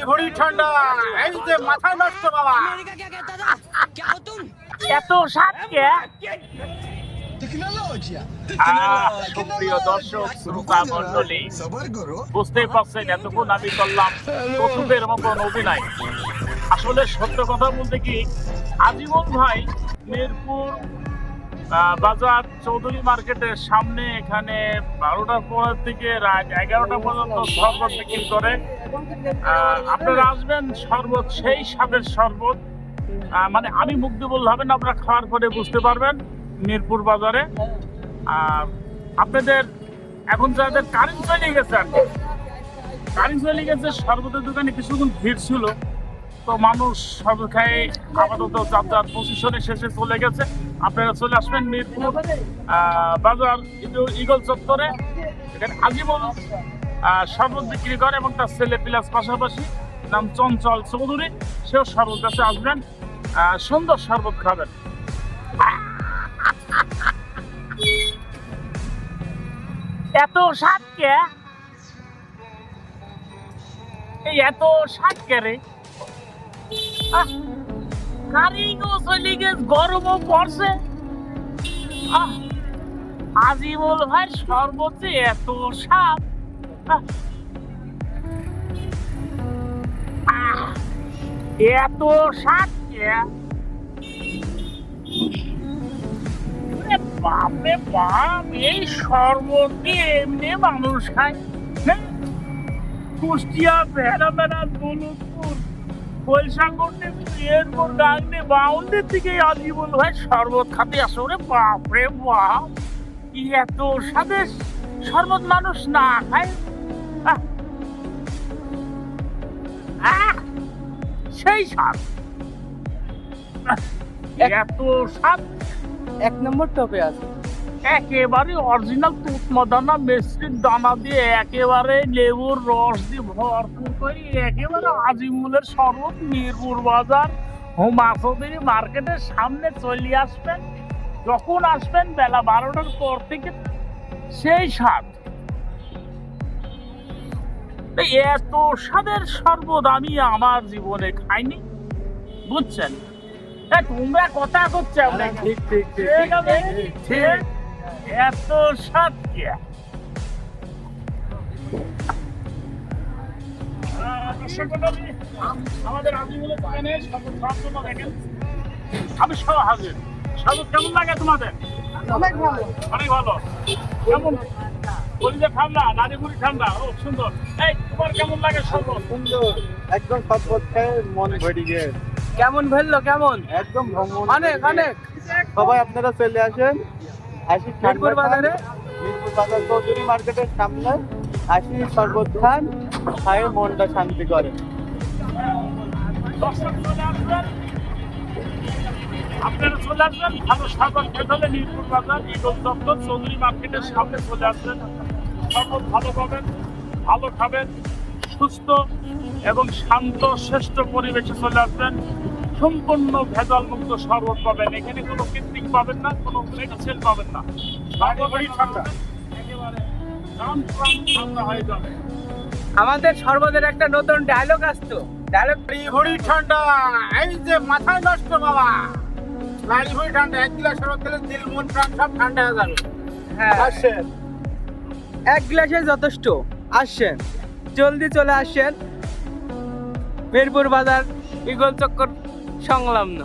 ঘড়ি ঠান্ডা, এই যে মাথায় নষ্ট বাবা। এত স্বাদ কে? সুপ্রিয় দর্শক শ্রোতা মন্ডলী, বুঝতেই পারছেন এতক্ষণ আমি করলাম কৌতুকের মতন অভিনয়। আসলে সত্য কথা বলতে কি, আজীবন ভাই মিরপুর বাজার চৌধুরী মার্কেটের সামনে এখানে 12টার পর থেকে রাত 11টা পর্যন্ত শরবত বিক্রি করে। আপনারা আসবেন, শরবত সেই স্বাদের শরবত, মানে আমি মুখ দিয়ে বললে হবে না, আপনারা খাওয়ার পরে বুঝতে পারবেন মিরপুর বাজারে। আপনাদের এখন যাদের কারেন্ট চলে গেছে, আর কি কারেন্ট চলে গেছে, শরবতের দোকানে কিছুক্ষণ ভিড় ছিল, তো মানুষ শরবত খায় আপাতত যার পজিশনে শেষে চলে গেছে। আপনারা চলে আসবেন মিরপুর বাজার ইগল চত্বরে, এখানে আজীবন শরবত বিক্রি করে এবং তার ছেলে প্লাস পাশাপাশি নাম চঞ্চল চৌধুরী, সেও শরবত কাছে আসবেন, সুন্দর শরবত খাবেন। এত স্বাদ কে? এই এত স্বাদ কে রে? কারিগো চলে গেছে, গরমও পড়ছে। আজিমুল ভাই শরবতে এত স্বাদ, এত স্বাদ কে? বাপরে বাপ, এই শরবত দিয়ে এমনি মানুষ খায়? কুষ্টিয়া, ভেড়া বেড়া, দৌলতপুর, কৈশাকর্ণে, এরপর গাংনে, বাউন্ডের দিকে আজিমুল ভাই শরবত খাতে আসে। ওরে বাপরে বাপ, কি এত স্বাদের শরবত মানুষ না খায়? সেই স্বাদ, এত স্বাদ, এক নম্বর টপে আছে। একেবারে অরিজিনাল তুতমা দানা মিষ্টির দানা দিয়ে একেবারে লেবুর রস দিয়ে ভরপুর করে একেবারে আজিমুলের শরবত মিরপুর বাজার হুমা চৌধুরী মার্কেটের সামনে চলে আসবেন। যখন আসবেন বেলা 12টার পর থেকে, সেই স্বাদ। এত স্বাদের শরবত আমি আমার জীবনে খাইনি, বুঝছেন? তোমরা কথা করছো, ঠিক ঠিক ঠিক আছে, ঠিক। এত স্বাদ কে? আমাদের আজিমুলের দোকানে শরবত খাওয়ার জন্য দেখেন আমি সহ হাজির। শরবত কেমন লাগে তোমাদের? অনেক ভালো। অনেক ভালো। কেমন বলিতে ঠান্ডা, নারীপুরি ঠান্ডা, ও সুন্দর। এই তোমার কেমন লাগে শরবত? সুন্দর, একদম শরবত খেয়ে মন ভরে গেছে। কেমন ফেললো? কেমন? একদম অনেক অনেক। সবাই আপনারা চলে আসেন, আসি মিরপুর বাজারে, মিরপুর বাজার চৌধুরী মার্কেটের সামনে আসি, শরবত খান, খায়ে মনটা শান্তি করে। দর্শক চলে আসবেন, আপনারা চলে আসবেন। ভালো শরবত খেতে হলে মিরপুর বাজার ইগল চত্বর চৌধুরী মার্কেটের সামনে চলে আসবেন। শরবত ভালো পাবেন, ভালো খাবেন, সুস্থ এবং শান্ত শ্রেষ্ঠ পরিবেশে চলে আসবেন। সম্পূর্ণ ভেজাল মুক্ত শরবত পাবেন, এখানে কোনো কৃত্রিম পাবেন না, কোনো মেডিসিন পাবেন না। বাড়ি ঠান্ডা, একেবারে ঠান্ডা হয়ে যাবে। আমাদের সর্বদের একটা নতুন ডায়লগ আসতো, ডায়লগ ঘড়ি ঠান্ডা, এই যে মাথায় নষ্ট বাবা। লাড়ি ঘড়ি ঠান্ডা, 1 গ্লাস শরবত খেলে দিল মন প্রাণ সব ঠান্ডা হয়ে যাবে। হ্যাঁ, আসেন, এক গ্লাসে যথেষ্ট। আসেন, জলদি চলে আসেন মিরপুর বাজার ইগল চক্কর সংলগ্ন।